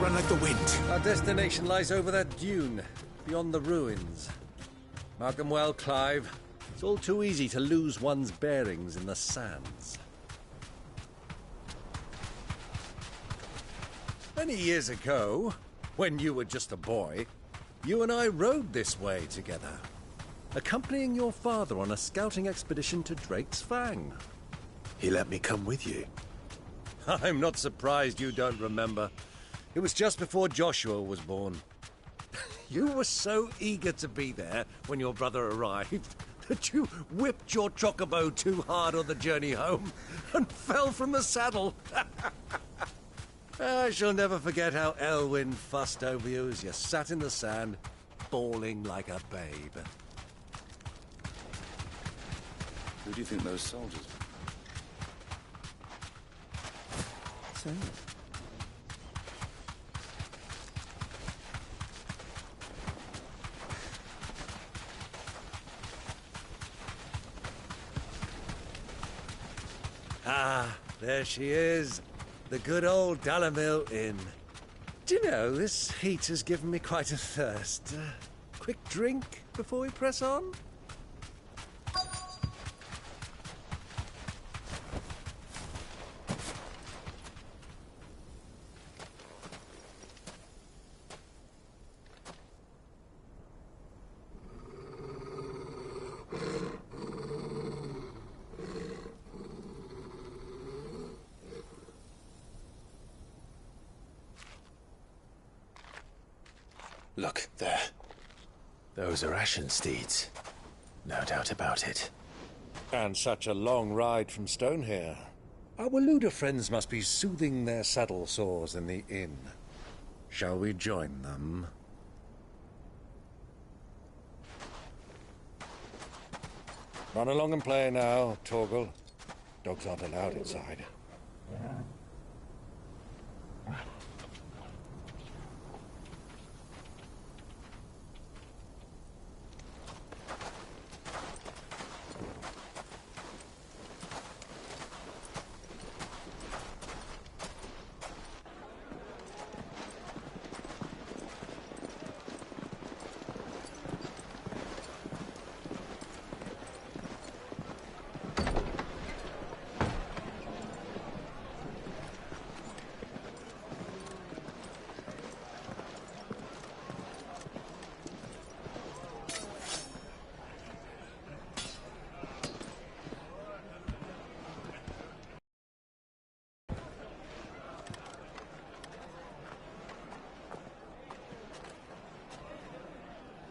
run like the wind. Our destination lies over that dune, beyond the ruins. Mark them well, Clive. It's all too easy to lose one's bearings in the sands. Many years ago, when you were just a boy, you and I rode this way together, accompanying your father on a scouting expedition to Drake's Fang. He let me come with you. I'm not surprised you don't remember. It was just before Joshua was born. You were so eager to be there when your brother arrived that you whipped your chocobo too hard on the journey home and fell from the saddle. I shall never forget how Elwyn fussed over you as you sat in the sand, bawling like a babe. Who do you think those soldiers were? So, Ah, there she is. The good old Dalamil Inn. Do you know, this heat has given me quite a thirst. Quick drink before we press on? look, there. Those are ashen steeds. No doubt about it. And such a long ride from Stonehere. Our Waluda friends must be soothing their saddle sores in the inn. Shall we join them? Run along and play now, Torgal. Dogs aren't allowed inside.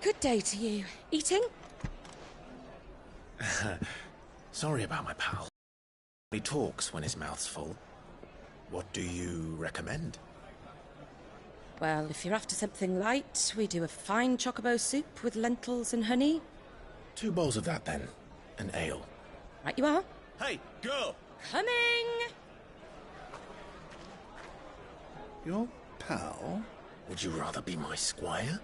Good day to you. Eating? Sorry about my pal. He talks when his mouth's full. What do you recommend? Well, if you're after something light, we do a fine chocobo soup with lentils and honey. 2 bowls of that, then. An ale. Right you are. Hey, girl! Coming! Your pal? Would you rather be my squire?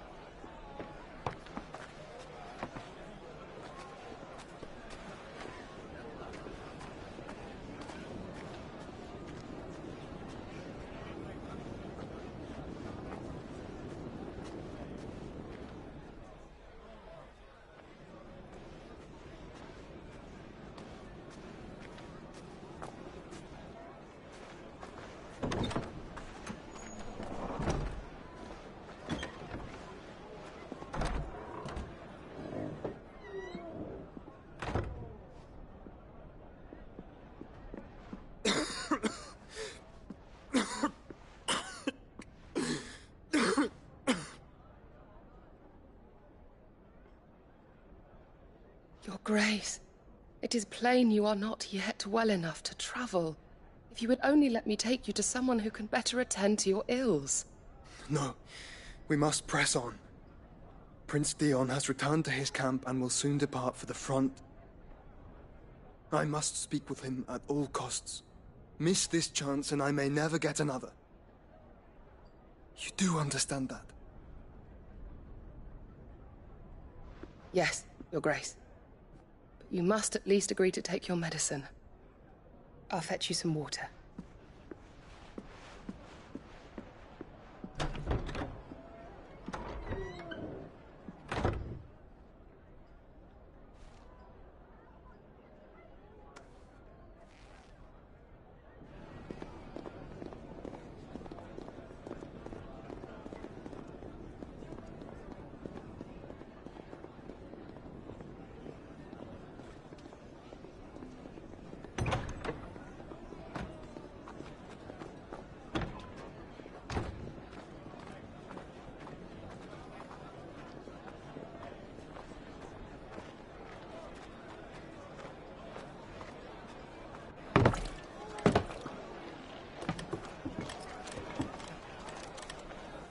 Your Grace, it is plain you are not yet well enough to travel. If you would only let me take you to someone who can better attend to your ills. No, we must press on. Prince Dion has returned to his camp and will soon depart for the front. I must speak with him at all costs. Miss this chance and I may never get another. You do understand that? Yes, Your Grace. But you must at least agree to take your medicine. I'll fetch you some water.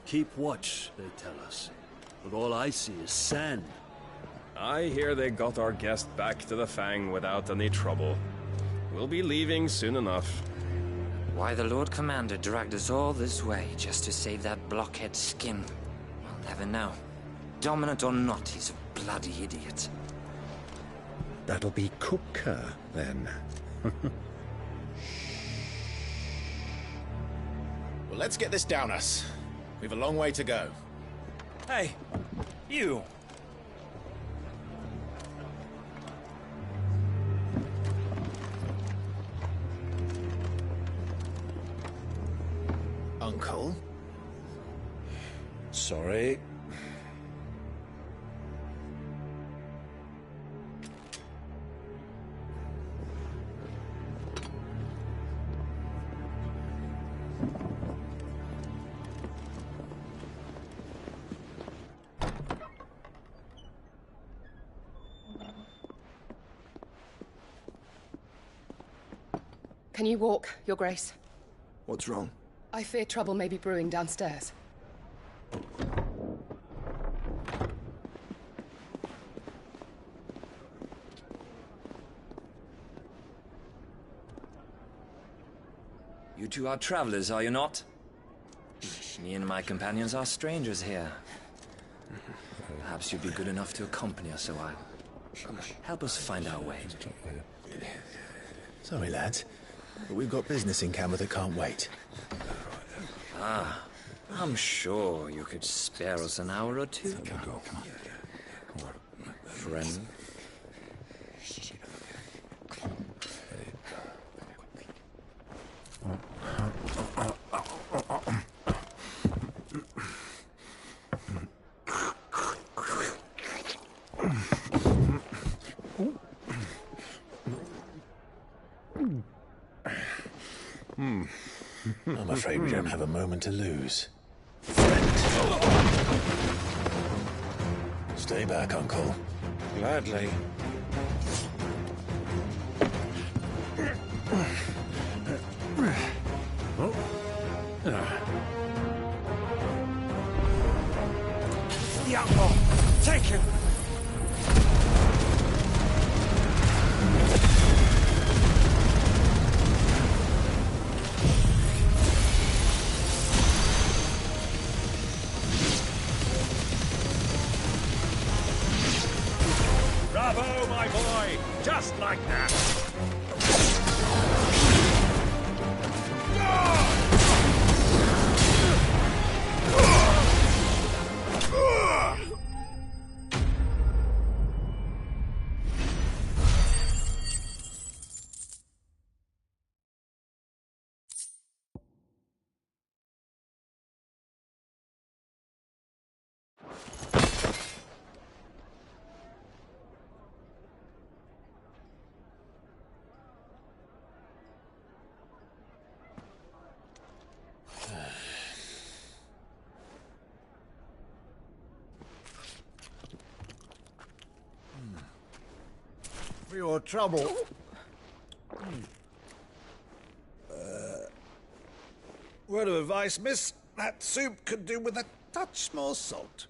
Keep watch, they tell us. But all I see is sand. I hear they got our guest back to the Fang without any trouble. We'll be leaving soon enough. Why the Lord Commander dragged us all this way just to save that blockhead's skin, we'll never know. Dominant or not, he's a bloody idiot. That'll be Cooker, then. Well, let's get this down us. We've a long way to go. Hey, you! Uncle? Sorry. Can you walk, Your Grace? What's wrong? I fear trouble may be brewing downstairs. You two are travelers, are you not? Me and my companions are strangers here. Perhaps you'd be good enough to accompany us a while. Help us find our way. Sorry, lads, but we've got business in camera that can't wait. Ah, I'm sure you could spare us an hour or two. Friend. I'm afraid we don't have a moment to lose. Stay back, Uncle. Gladly. The outlaw! Take him! Bravo, my boy! Just like that! For your trouble. Word of advice, miss. That soup could do with a touch more salt.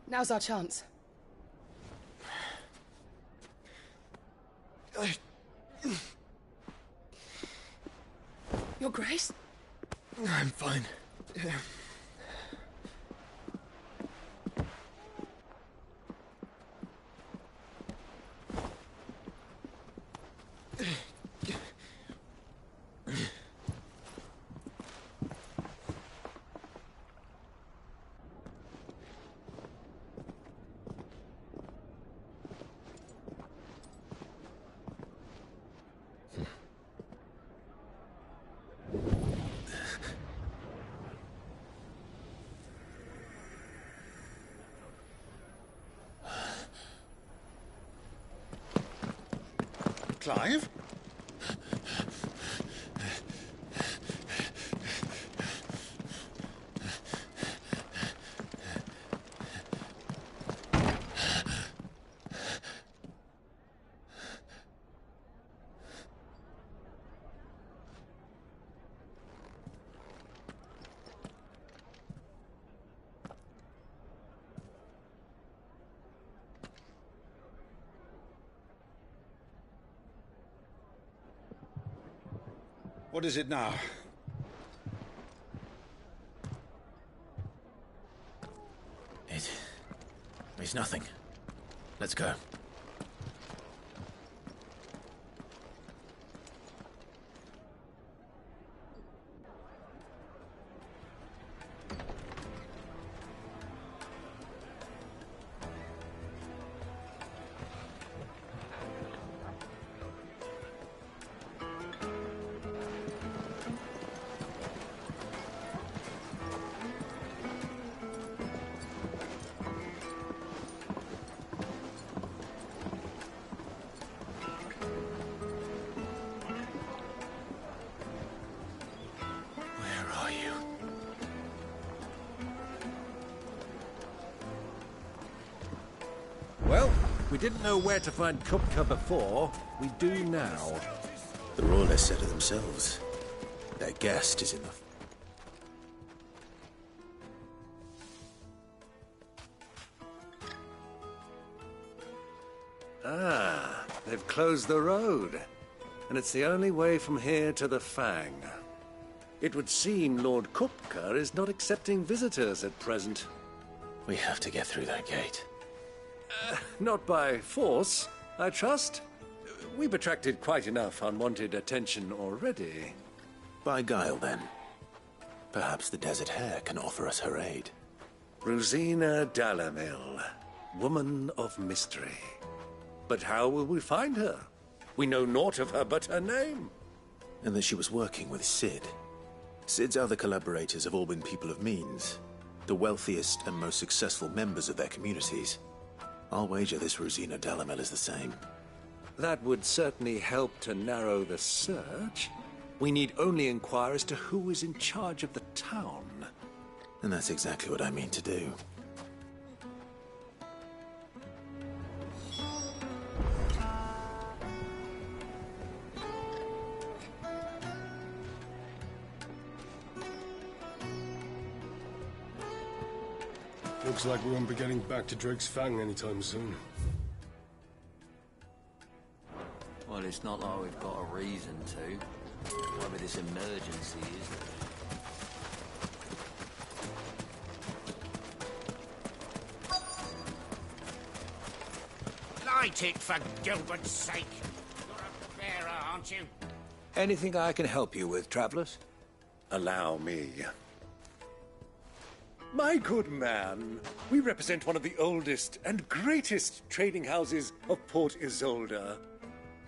Now's our chance. Your Grace? I'm fine. Clive? What is it now? It's nothing. Let's go. Well, we didn't know where to find Kupka before. We do now. The Royalists said it themselves. Their guest is in the... Ah, they've closed the road. And it's the only way from here to the Fang. It would seem Lord Kupka is not accepting visitors at present. We have to get through that gate. Not by force, I trust. We've attracted quite enough unwanted attention already. By guile, then. Perhaps the Desert Hare can offer us her aid. Rosina Dalamil, woman of mystery. But how will we find her? We know naught of her but her name. And that she was working with Sid. Sid's other collaborators have all been people of means, the wealthiest and most successful members of their communities. I'll wager this Rosina Dalamel is the same. That would certainly help to narrow the search. We need only inquire as to who is in charge of the town. And that's exactly what I mean to do. Looks like we won't be getting back to Drake's Fang anytime soon. Well, it's not like we've got a reason to. Whatever this emergency is. Light it, for Gilbert's sake. You're a bearer, aren't you? Anything I can help you with, travelers? Allow me. My good man, we represent one of the oldest and greatest trading houses of Port Isolde.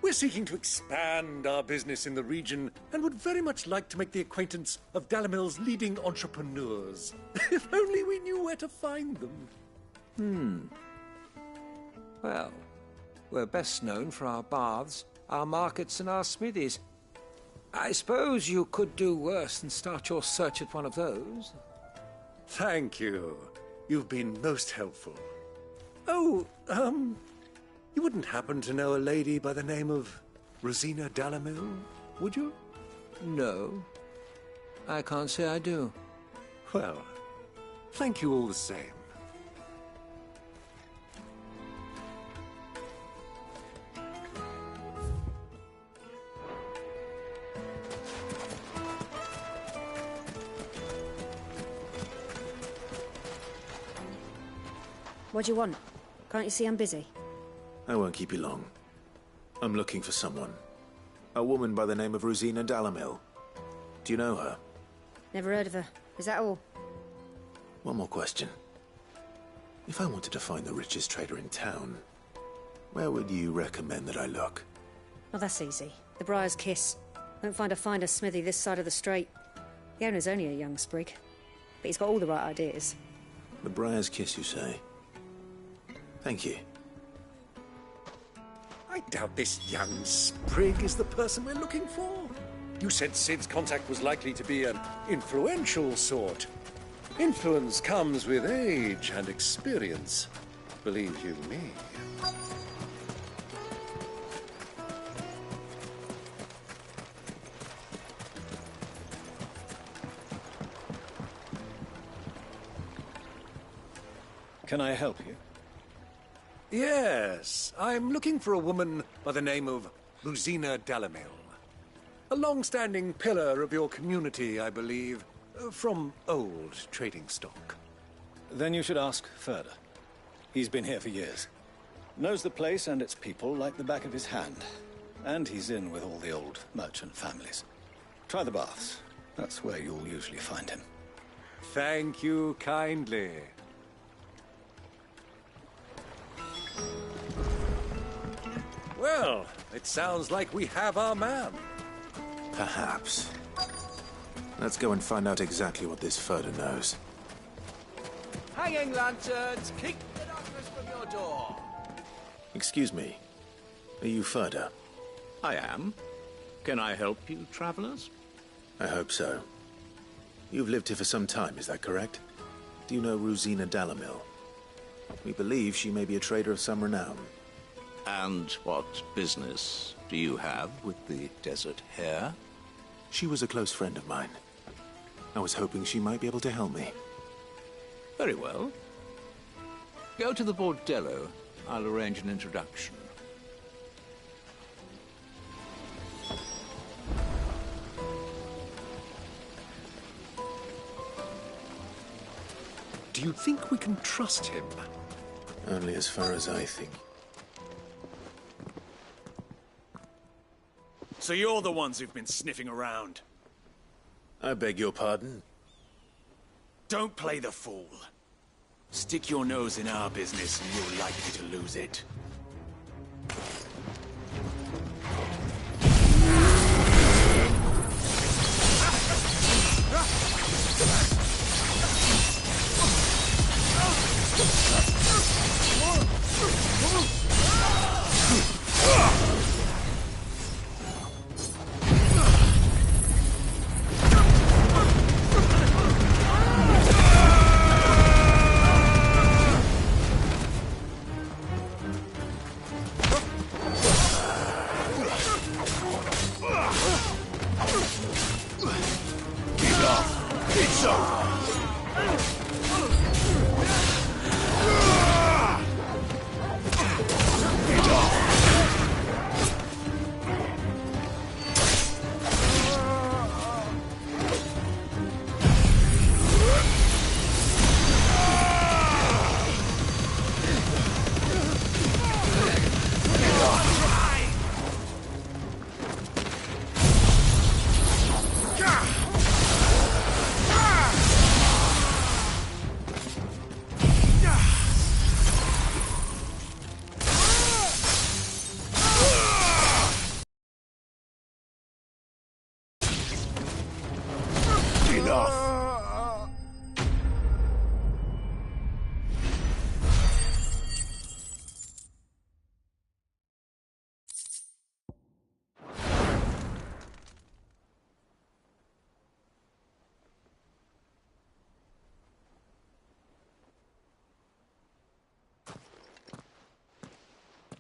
We're seeking to expand our business in the region and would very much like to make the acquaintance of Dalamil's leading entrepreneurs. If only we knew where to find them. Well, we're best known for our baths, our markets, and our smithies. I suppose you could do worse than start your search at one of those. Thank you. You've been most helpful. Oh, you wouldn't happen to know a lady by the name of Rosina Dalamil, would you? No. I can't say I do. Well, thank you all the same. What do you want? Can't you see I'm busy? I won't keep you long. I'm looking for someone. A woman by the name of Rosina Dalamil. Do you know her? Never heard of her. Is that all? One more question. If I wanted to find the richest trader in town, where would you recommend that I look? Well, that's easy. The Briar's Kiss. Won't find a finer smithy this side of the strait. The owner's only a young sprig, but he's got all the right ideas. The Briar's Kiss, you say? Thank you. I doubt this young sprig is the person we're looking for. You said Sid's contact was likely to be an influential sort. Influence comes with age and experience. Believe you me. Can I help you? Yes, I'm looking for a woman by the name of Rosina Dalamil. A long-standing pillar of your community, I believe, from old trading stock. Then you should ask Furder. He's been here for years. Knows the place and its people like the back of his hand. And he's in with all the old merchant families. Try the baths. That's where you'll usually find him. Thank you kindly. Well, it sounds like we have our man. Perhaps. Let's go and find out exactly what this Furder knows. Hanging lanterns, keep the darkness from your door. Excuse me. Are you Furder? I am. Can I help you, travelers? I hope so. You've lived here for some time, is that correct? Do you know Rosina Dalamil? We believe she may be a trader of some renown. And what business do you have with the desert hare? She was a close friend of mine. I was hoping she might be able to help me. Very well. Go to the bordello. I'll arrange an introduction. Do you think we can trust him? Only as far as I think. So you're the ones who've been sniffing around. I beg your pardon? Don't play the fool. Stick your nose in our business and you're likely to lose it.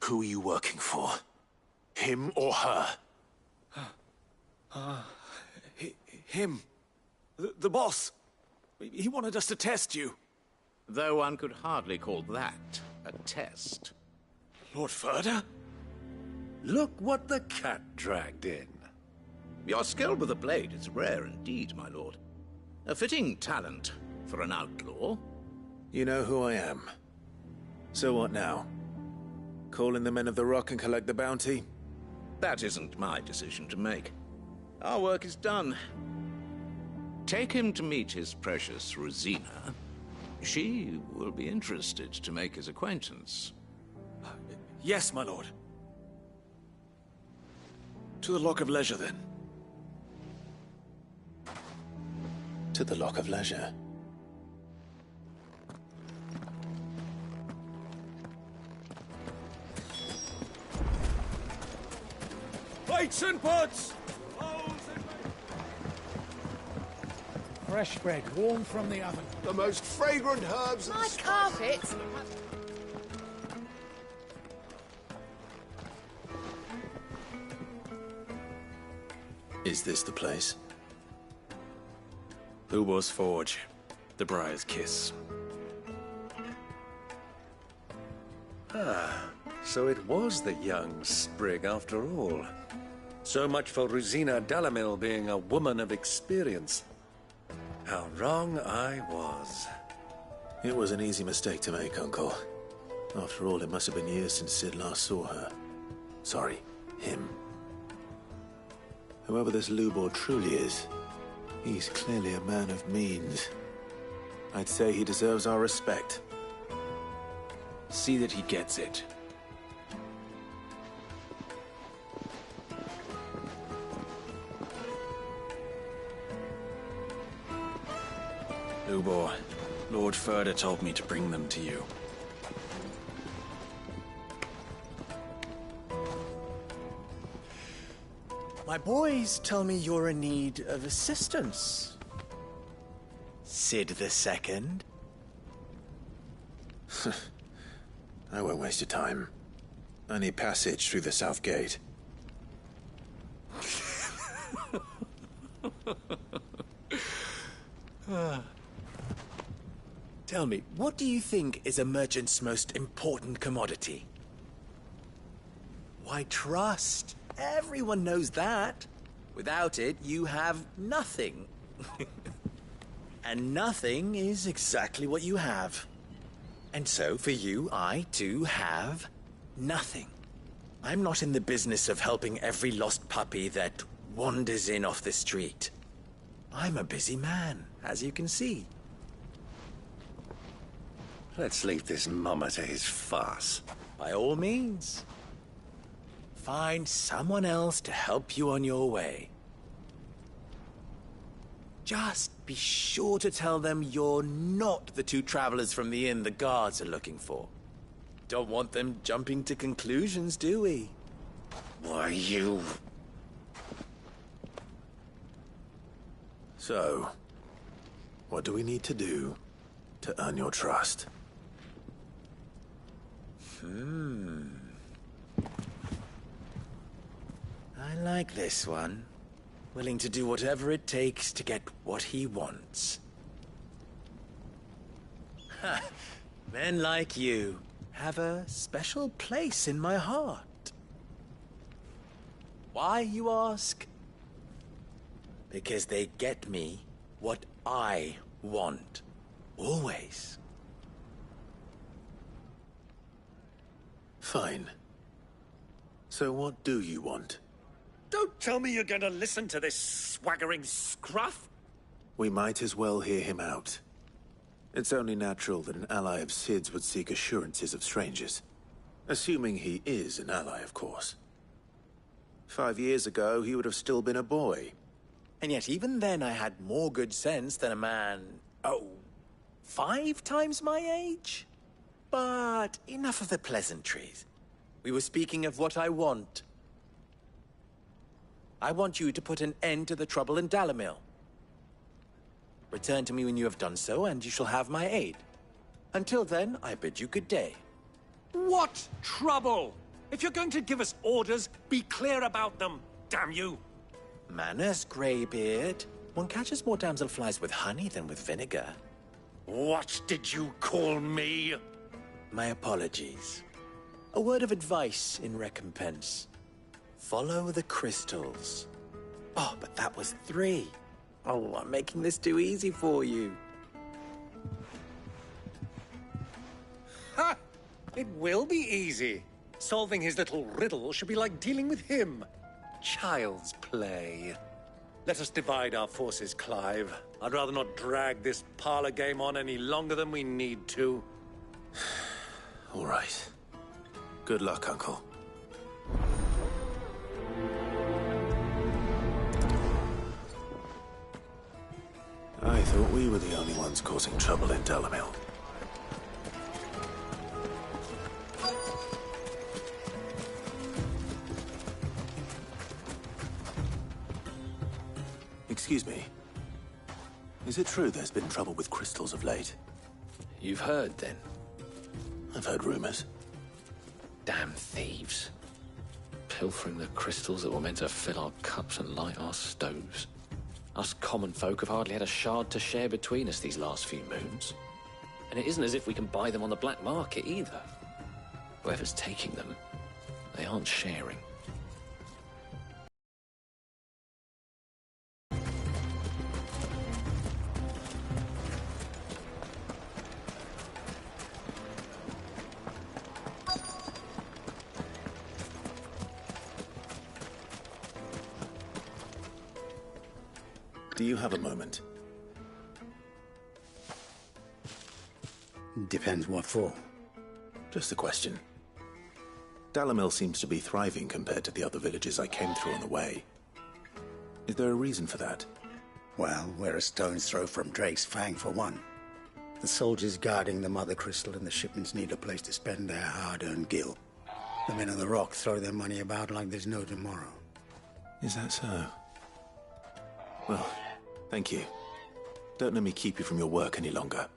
Who are you working for? Him or her? Him. The boss. He wanted us to test you. Though one could hardly call that a test. Lord Furder? Look what the cat dragged in. Your skill with the blade is rare indeed, my lord. A fitting talent for an outlaw. You know who I am. So what now? Call in the Men of the Rock and collect the bounty? That isn't my decision to make. Our work is done. Take him to meet his precious Rosina. She will be interested to make his acquaintance. Yes, my lord. To the Lock of Leisure, then. To the Lock of Leisure. Plates and puts! Fresh bread, warm from the oven. The most fragrant herbs. My carpets! Is this the place? Lubor's Forge. The Briar's Kiss. Ah, so it was the young sprig after all. So much for Rosina Dalamil being a woman of experience. How wrong I was. It was an easy mistake to make, Uncle. After all, it must have been years since Sid last saw her. Sorry, him. Whoever this Lubor truly is, he's clearly a man of means. I'd say he deserves our respect. See that he gets it. Lubor, Lord Furder told me to bring them to you. My boys tell me you're in need of assistance. Sid the Second? I won't waste your time. I need passage through the south gate. Tell me, what do you think is a merchant's most important commodity? Why, trust. Everyone knows that. Without it, you have nothing. And nothing is exactly what you have. And so, for you, I, too, have nothing. I'm not in the business of helping every lost puppy that wanders in off the street. I'm a busy man, as you can see. Let's leave this mummer to his farce. By all means. Find someone else to help you on your way. Just be sure to tell them you're not the two travelers from the inn the guards are looking for. Don't want them jumping to conclusions, do we? Why, you... So, what do we need to do to earn your trust? I like this one. Willing to do whatever it takes to get what he wants. Ha! Men like you have a special place in my heart. Why, you ask? Because they get me what I want. Always. Fine. So what do you want? Don't tell me you're going to listen to this swaggering scruff! We might as well hear him out. It's only natural that an ally of Sid's would seek assurances of strangers. Assuming he is an ally, of course. 5 years ago, he would have still been a boy. And yet even then I had more good sense than a man, 5 times my age? But enough of the pleasantries. We were speaking of what I want. I want you to put an end to the trouble in Dalamil. Return to me when you have done so, and you shall have my aid. Until then, I bid you good day. What trouble? If you're going to give us orders, be clear about them, damn you! Manners, Greybeard. One catches more damselflies with honey than with vinegar. What did you call me? My apologies. A word of advice in recompense. Follow the crystals. Oh, but that was 3. Oh, I'm making this too easy for you. Ha! It will be easy. Solving his little riddle should be like dealing with him. Child's play. Let us divide our forces, Clive. I'd rather not drag this parlor game on any longer than we need to. All right. Good luck, Uncle. I thought we were the only ones causing trouble in Dalamil. Is it true there's been trouble with crystals of late? You've heard, then? I've heard rumors. Damn thieves. Pilfering the crystals that were meant to fill our cups and light our stoves. Us common folk have hardly had a shard to share between us these last few moons. And it isn't as if we can buy them on the black market either. Whoever's taking them, they aren't sharing. Do you have a moment? Depends what for. Just a question. Dalamil seems to be thriving compared to the other villages I came through on the way. Is there a reason for that? Well, we're a stone's throw from Drake's Fang for one. The soldiers guarding the Mother Crystal and the shipments need a place to spend their hard-earned gil. The men of the Rock throw their money about like there's no tomorrow. Is that so? Well, thank you. Don't let me keep you from your work any longer.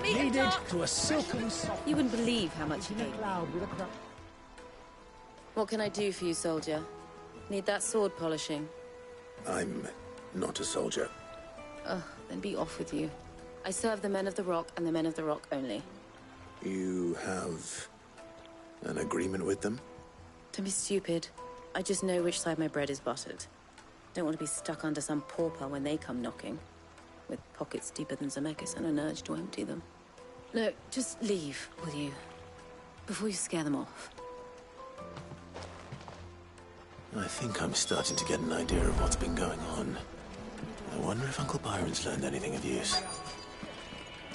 Needed to a silken soft. You wouldn't believe how much you need. What can I do for you, soldier? Need that sword polishing? I'm not a soldier. Ugh, then be off with you. I serve the men of the Rock and the men of the Rock only. You have an agreement with them? Don't be stupid. I just know which side my bread is buttered. Don't want to be stuck under some pauper when they come knocking. With pockets deeper than Zemeckis and an urge to empty them. No, just leave, will you? Before you scare them off. I think I'm starting to get an idea of what's been going on. I wonder if Uncle Byron's learned anything of use.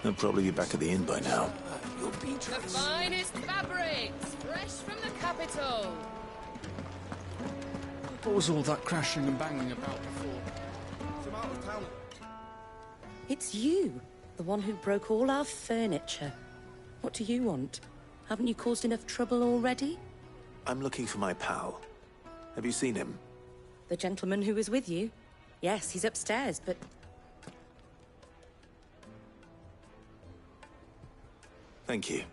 They'll probably be back at the inn by now. The finest fabrics, fresh from the capital. What was all that crashing and banging about before? Some out of town. It's you, the one who broke all our furniture. What do you want? Haven't you caused enough trouble already? I'm looking for my pal. Have you seen him? The gentleman who was with you? Yes, he's upstairs, but... Thank you.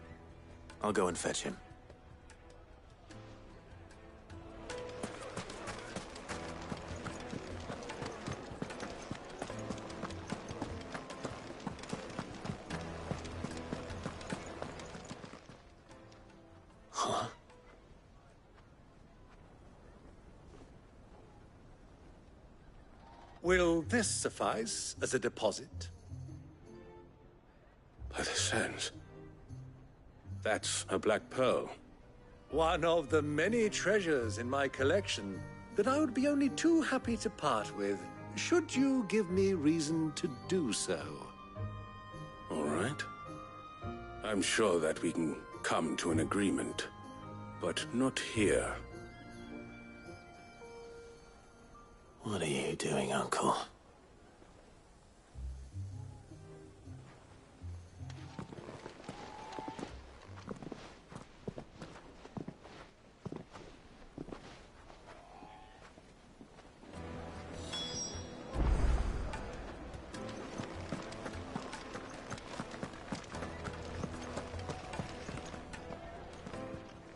I'll go and fetch him. Huh? Will this suffice as a deposit? By the sands. That's a black pearl. One of the many treasures in my collection that I would be only too happy to part with, should you give me reason to do so. All right. I'm sure that we can come to an agreement, but not here. What are you doing, Uncle?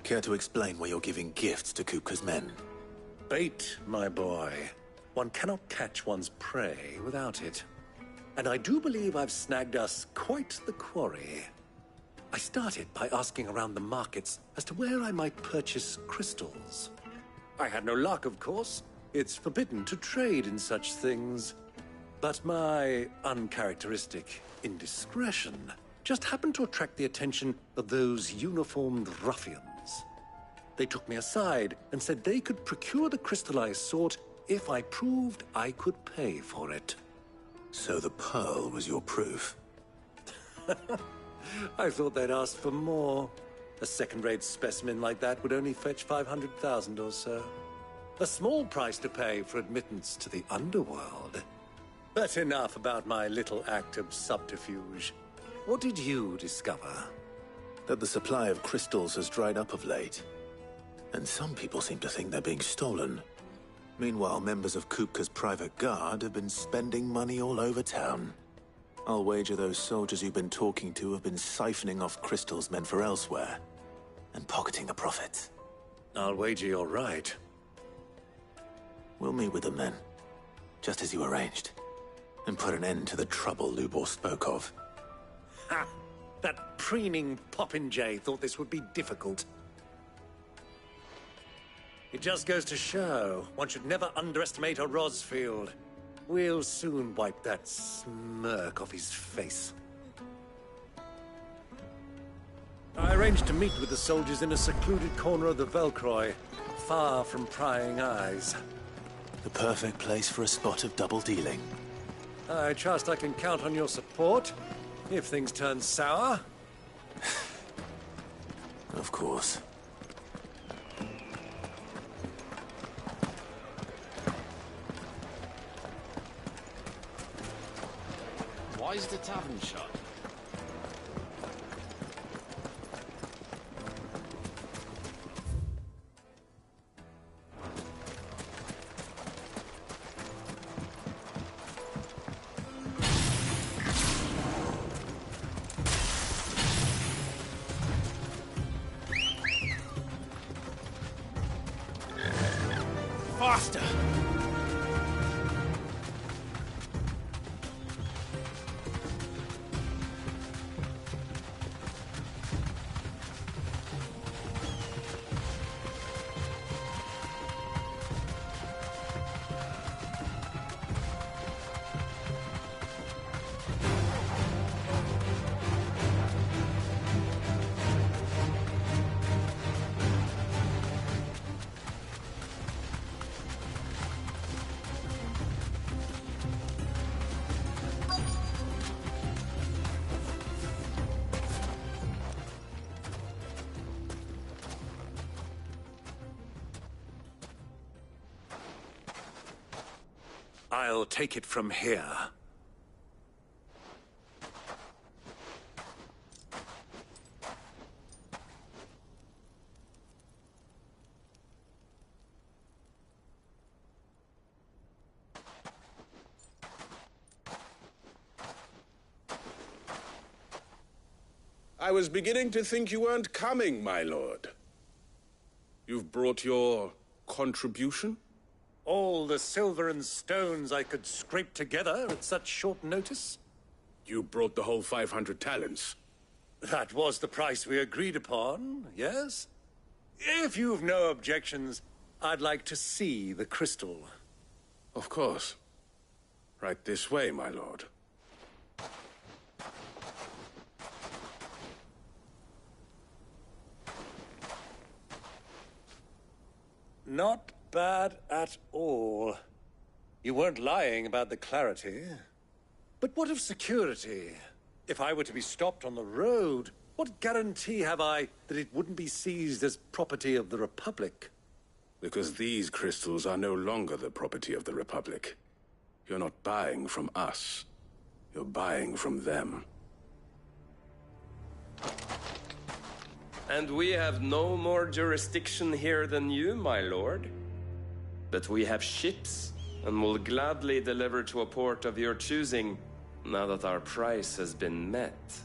Care to explain why you're giving gifts to Kupka's men? Bait, my boy. One cannot catch one's prey without it. And I do believe I've snagged us quite the quarry. I started by asking around the markets as to where I might purchase crystals. I had no luck, of course. It's forbidden to trade in such things. But my uncharacteristic indiscretion just happened to attract the attention of those uniformed ruffians. They took me aside and said they could procure the crystal I sought if I proved I could pay for it. So the pearl was your proof? I thought they'd asked for more. A second-rate specimen like that would only fetch 500,000 or so. A small price to pay for admittance to the underworld. But enough about my little act of subterfuge. What did you discover? that the supply of crystals has dried up of late. And some people seem to think they're being stolen. Meanwhile, members of Kupka's private guard have been spending money all over town. I'll wager those soldiers you've been talking to have been siphoning off crystals meant for elsewhere, and pocketing the profits. I'll wager you're right. We'll meet with them then, just as you arranged, and put an end to the trouble Lubor spoke of. Ha! That preening popinjay thought this would be difficult. It just goes to show, one should never underestimate a Rosfield. We'll soon wipe that smirk off his face. I arranged to meet with the soldiers in a secluded corner of the Velcroy, far from prying eyes. The perfect place for a spot of double dealing. I trust I can count on your support, if things turn sour. Of course. Why is the tavern shut? Faster! I'll take it from here. I was beginning to think you weren't coming, my lord. You've brought your contribution? All the silver and stones I could scrape together at such short notice? You brought the whole 500 talents. That was the price we agreed upon, yes? If you've no objections, I'd like to see the crystal. Of course. Right this way, my lord. Not bad at all. You weren't lying about the clarity. But what of security? If I were to be stopped on the road, what guarantee have I that it wouldn't be seized as property of the Republic? Because these crystals are no longer the property of the Republic. You're not buying from us. You're buying from them. And we have no more jurisdiction here than you, my lord. But we have ships, and will gladly deliver to a port of your choosing, now that our price has been met.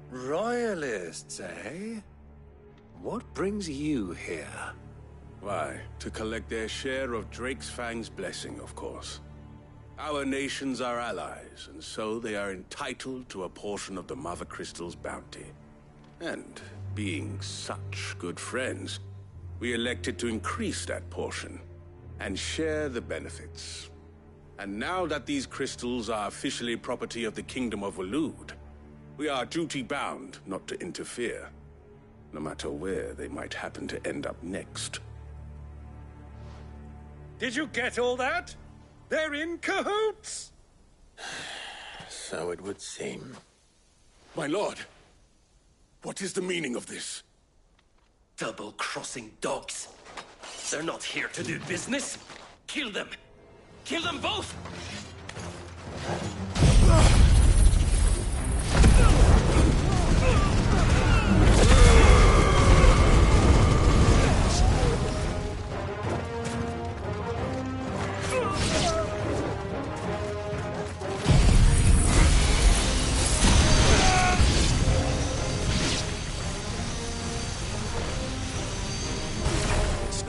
Royalists, eh? What brings you here? Why, to collect their share of Drake's Fang's blessing, of course. Our nations are allies, and so they are entitled to a portion of the Mother Crystal's bounty. And, being such good friends, we elected to increase that portion and share the benefits. And now that these crystals are officially property of the Kingdom of Waloed, we are duty-bound not to interfere, no matter where they might happen to end up next. Did you get all that? They're in cahoots! So it would seem. My lord, what is the meaning of this? Double-crossing dogs. They're not here to do business. Kill them! Kill them both!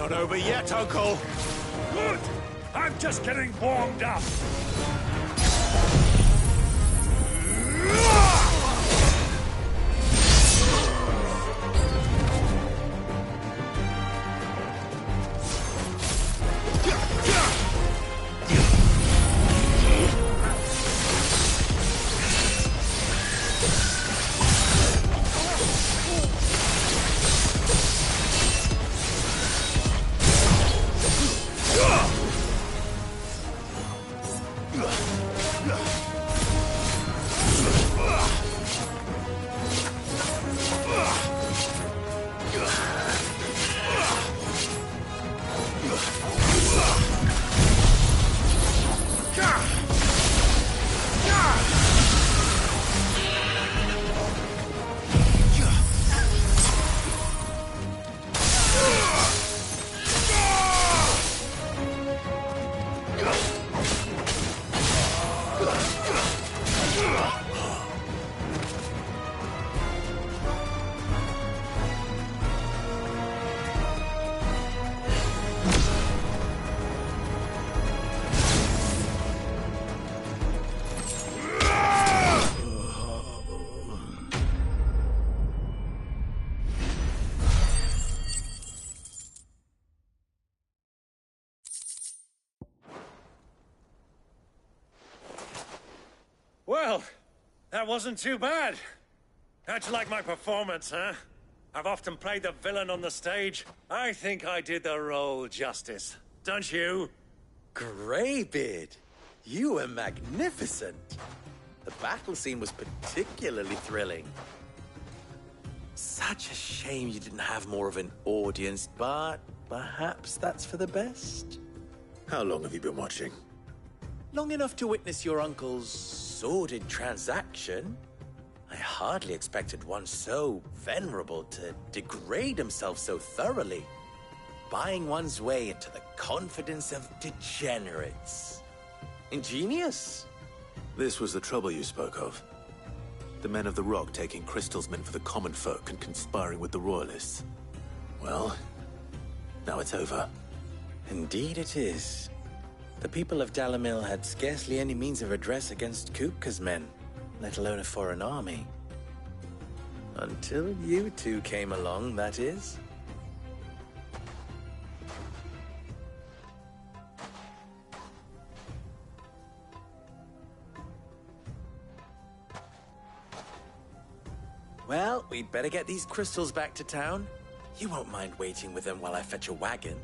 Not over yet, Uncle. Good. I'm just getting warmed up. Well, that wasn't too bad. How'd you like my performance, huh? I've often played the villain on the stage. I think I did the role justice. Don't you? Greybeard, you were magnificent. The battle scene was particularly thrilling. Such a shame you didn't have more of an audience, but perhaps that's for the best. How long have you been watching? Long enough to witness your uncle's sordid transaction. I hardly expected one so venerable to degrade himself so thoroughly, buying one's way into the confidence of degenerates. Ingenious. This was the trouble you spoke of. The men of the Rock taking crystals meant for the common folk and conspiring with the Royalists. Well, now it's over. Indeed it is. The people of Dalamil had scarcely any means of redress against Kupka's men, let alone a foreign army. Until you two came along, that is. Well, we'd better get these crystals back to town. You won't mind waiting with them while I fetch a wagon.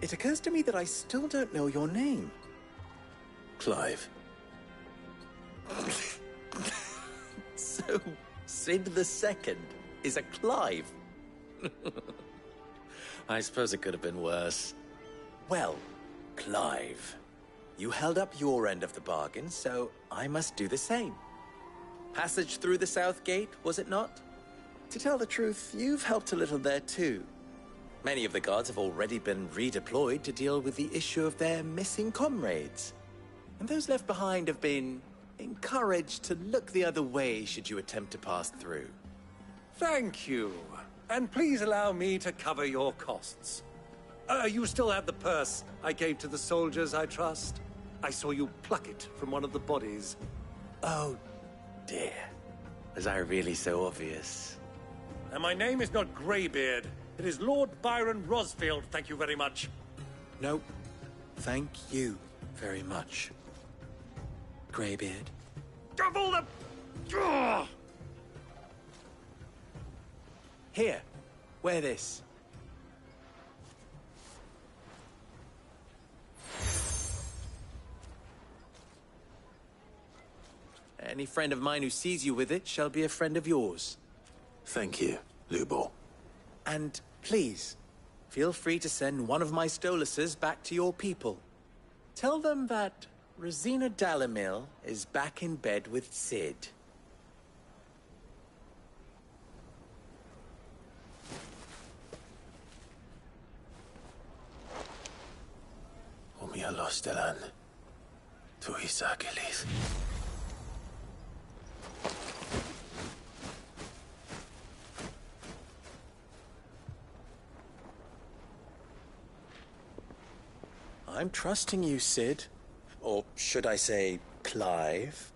It occurs to me that I still don't know your name. Clive. So, Sid the Second is a Clive? I suppose it could have been worse. Well, Clive, you held up your end of the bargain, so I must do the same. Passage through the South Gate, was it not? To tell the truth, you've helped a little there too. Many of the guards have already been redeployed to deal with the issue of their missing comrades. And those left behind have been encouraged to look the other way should you attempt to pass through. Thank you. And please allow me to cover your costs. You still have the purse I gave to the soldiers, I trust? I saw you pluck it from one of the bodies. Oh, dear. Was I really so obvious? And my name is not Greybeard. It is Lord Byron Rosfield, thank you very much. No, thank you very much, Greybeard. Double the... Ugh! Here, wear this. Any friend of mine who sees you with it shall be a friend of yours. Thank you, Lubor. And please, feel free to send one of my Stoluses back to your people. Tell them that Rosina Dalamil is back in bed with Sid. a los Delan. Tu Isakelis. I'm trusting you, Sid. Or should I say, Clive?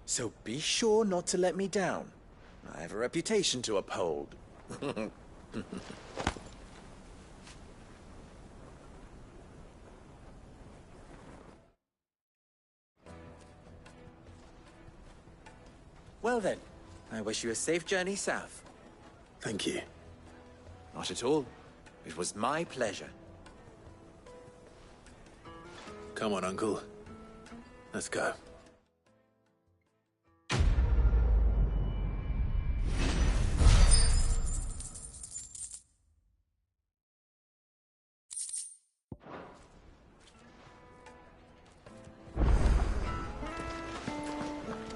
So be sure not to let me down. I have a reputation to uphold. Well then, I wish you a safe journey south. Thank you. Not at all. It was my pleasure. Come on, Uncle. Let's go.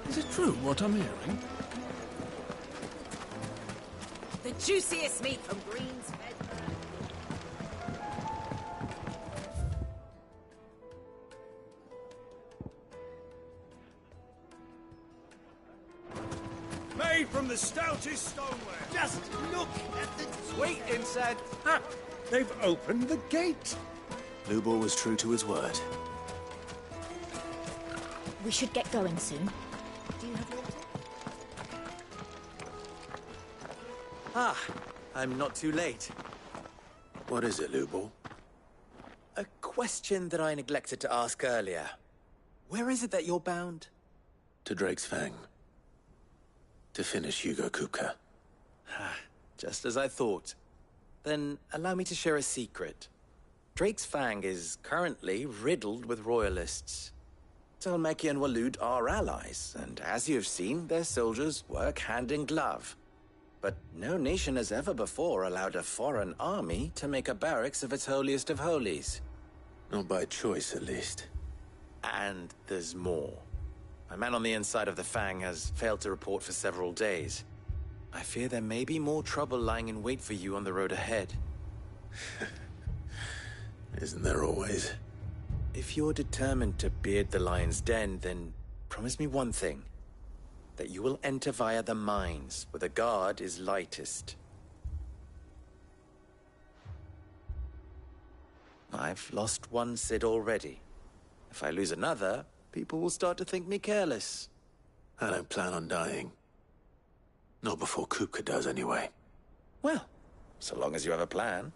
Is it true what I'm hearing? The juiciest meat from Green's Fed. Made from the stoutest stoneware. Just look at the Wait inside. Ha! They've opened the gate. Lubor was true to his word. We should get going soon. Do you have water? Ah, I'm not too late. What is it, Lubor? A question that I neglected to ask earlier. Where is it that you're bound? To Drake's Fang. To finish Hugo Kupka. Just as I thought. Then allow me to share a secret. Drake's Fang is currently riddled with royalists. Talmeki and Walud are allies, and as you've seen, their soldiers work hand in glove. But no nation has ever before allowed a foreign army to make a barracks of its holiest of holies. Not by choice, at least. And there's more. A man on the inside of the Fang has failed to report for several days. I fear there may be more trouble lying in wait for you on the road ahead. Isn't there always? If you're determined to beard the lion's den, then promise me one thing. That you will enter via the mines, where the guard is lightest. I've lost one Sid already. If I lose another, people will start to think me careless. I don't plan on dying. Not before Kupka does, anyway. Well, so long as you have a plan.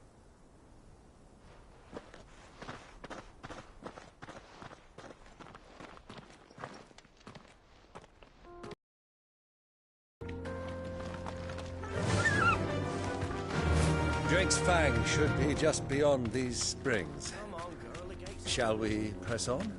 Drake's Fang should be just beyond these springs. Shall we press on?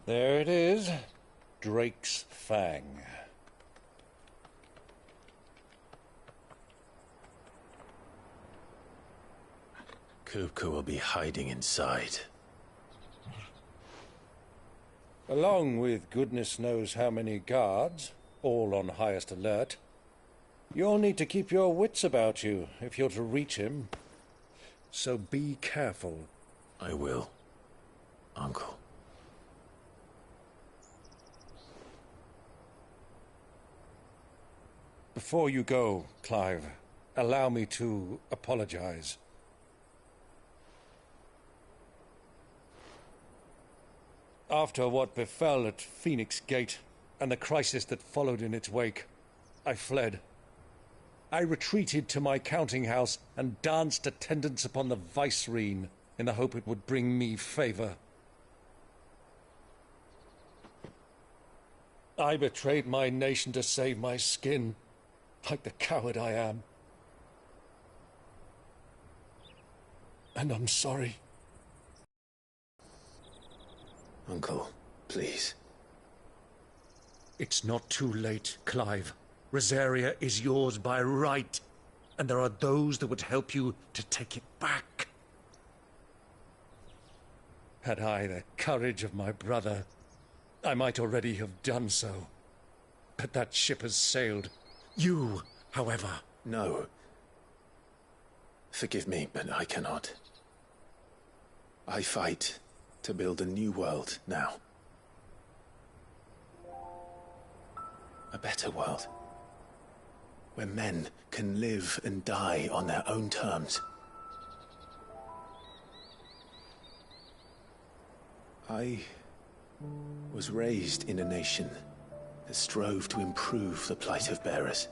There it is, Drake's Fang. Kupka will be hiding inside. Along with goodness knows how many guards, all on highest alert. You'll need to keep your wits about you if you're to reach him. So be careful. I will, Uncle. Before you go, Clive, allow me to apologize. After what befell at Phoenix Gate and the crisis that followed in its wake, I fled. I retreated to my counting house and danced attendance upon the vicereine in the hope it would bring me favour. I betrayed my nation to save my skin, like the coward I am. And I'm sorry. Uncle, please. It's not too late, Clive. Rosaria is yours by right, and there are those that would help you to take it back. Had I the courage of my brother, I might already have done so. But that ship has sailed. You, however... No. Forgive me, but I cannot. I fight to build a new world now. A better world. Where men can live and die on their own terms. I was raised in a nation that strove to improve the plight of bearers.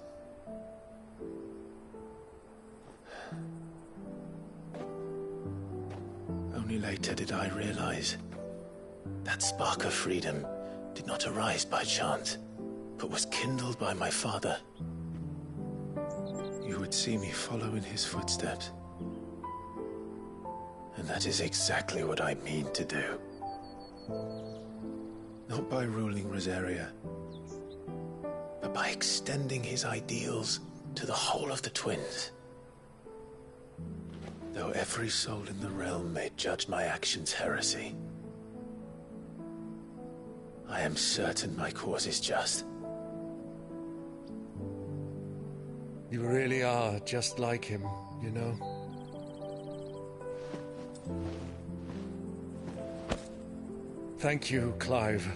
Only later did I realize that spark of freedom did not arise by chance, but was kindled by my father. You would see me follow in his footsteps. And that is exactly what I mean to do. Not by ruling Rosaria, but by extending his ideals to the whole of the twins. Though every soul in the realm may judge my actions heresy, I am certain my cause is just. You really are just like him, you know? Thank you, Clive,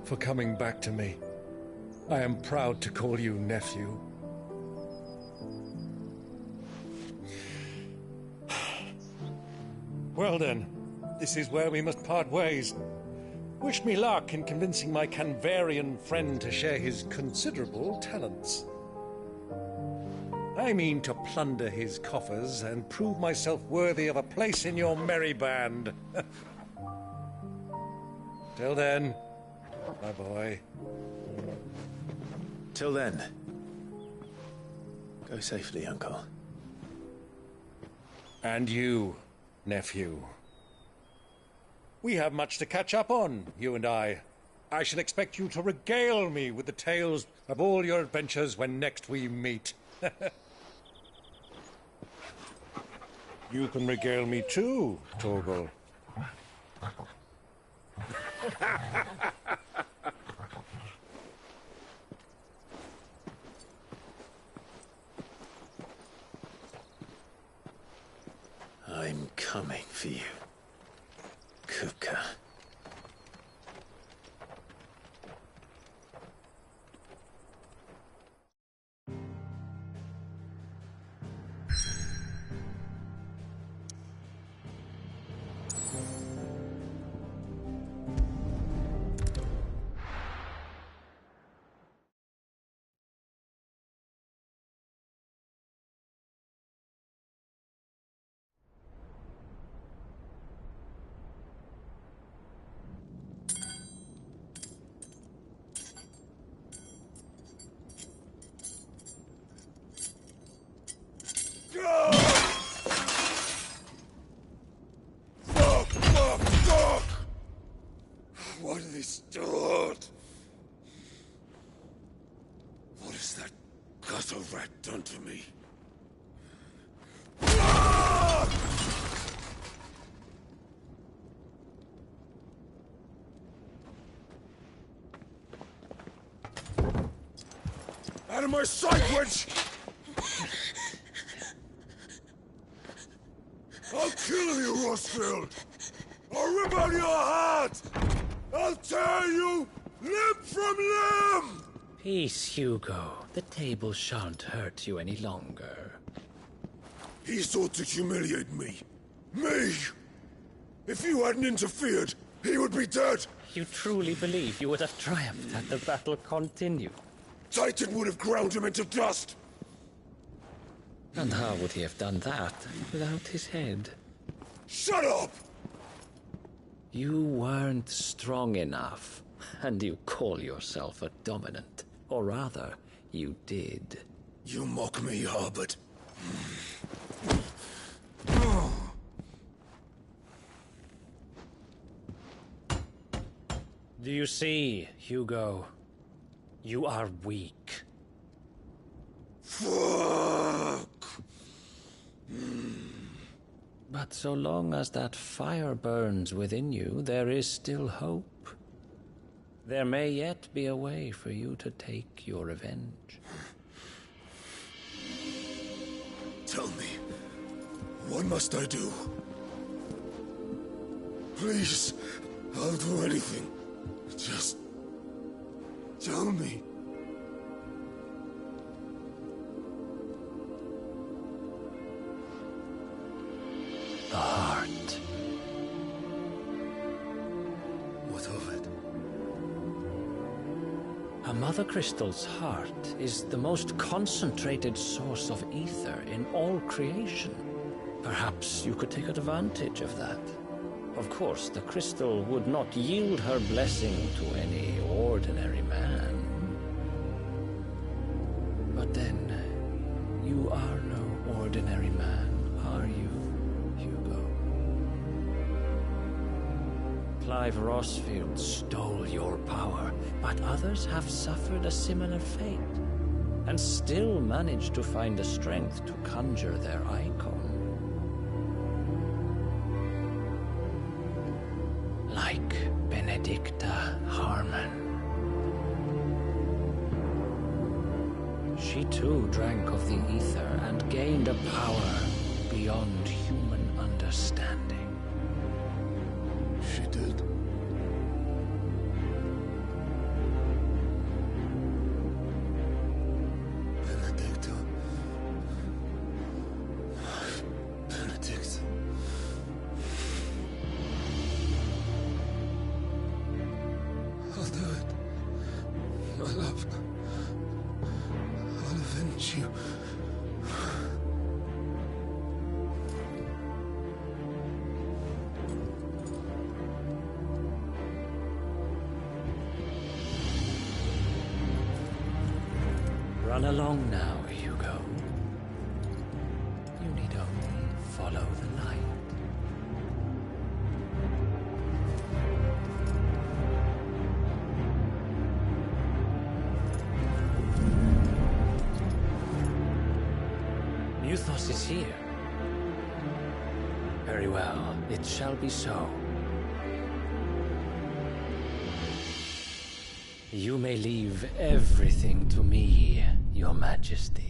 for coming back to me. I am proud to call you nephew. Well then, this is where we must part ways. Wish me luck in convincing my Canvarian friend to share his considerable talents. I mean to plunder his coffers and prove myself worthy of a place in your merry band. Till then, my boy. Till then, go safely, Uncle. And you, nephew. We have much to catch up on, you and I. I shall expect you to regale me with the tales of all your adventures when next we meet. You can regale me too, Torgal. I'm coming for you, Kupka. What are they stored? What has that gutter rat done to me? Out of my sight, witch! I'll kill you, Rosfield! I'll rip out your heart! I'll tear you limb from limb! Peace, Hugo. The table shan't hurt you any longer. He sought to humiliate me. Me! If you hadn't interfered, he would be dead! You truly believe you would have triumphed had the battle continued? Titan would have ground him into dust! And how would he have done that without his head? Shut up! You weren't strong enough, and you call yourself a dominant. Or rather, you did. You mock me, Harbert. Do you see, Hugo? You are weak. Fuck! But so long as that fire burns within you, there is still hope. There may yet be a way for you to take your revenge. Tell me, what must I do? Please, I'll do anything. Just tell me. The heart. What of it? A mother crystal's heart is the most concentrated source of ether in all creation. Perhaps you could take advantage of that. Of course, the crystal would not yield her blessing to any ordinary man. But then, you are no ordinary man, are you, Hugo? Clive Rossfield stole your power, but others have suffered a similar fate, and still managed to find the strength to conjure their icon. Like Benedicta Harmon. She too drank of the ether and gained a power beyond human understanding. She did. Benedicta. Benedict. I'll do it. My love. I'll avenge you. Run along now, Hugo. You need only follow the light. Muthos is here. Very well, it shall be so. You may leave everything to me, Your Majesty.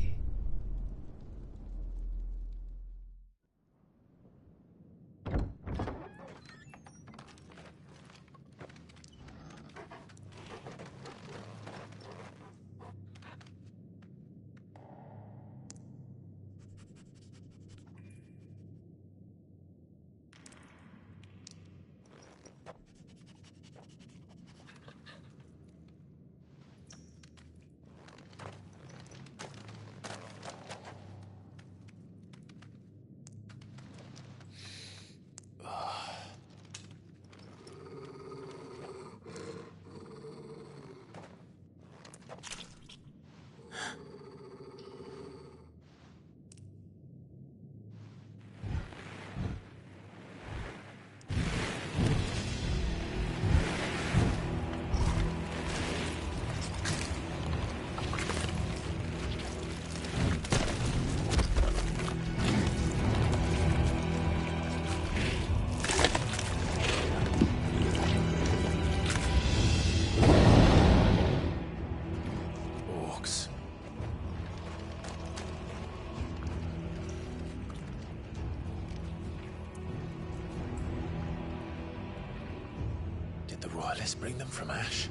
Did the royalists bring them from Ash?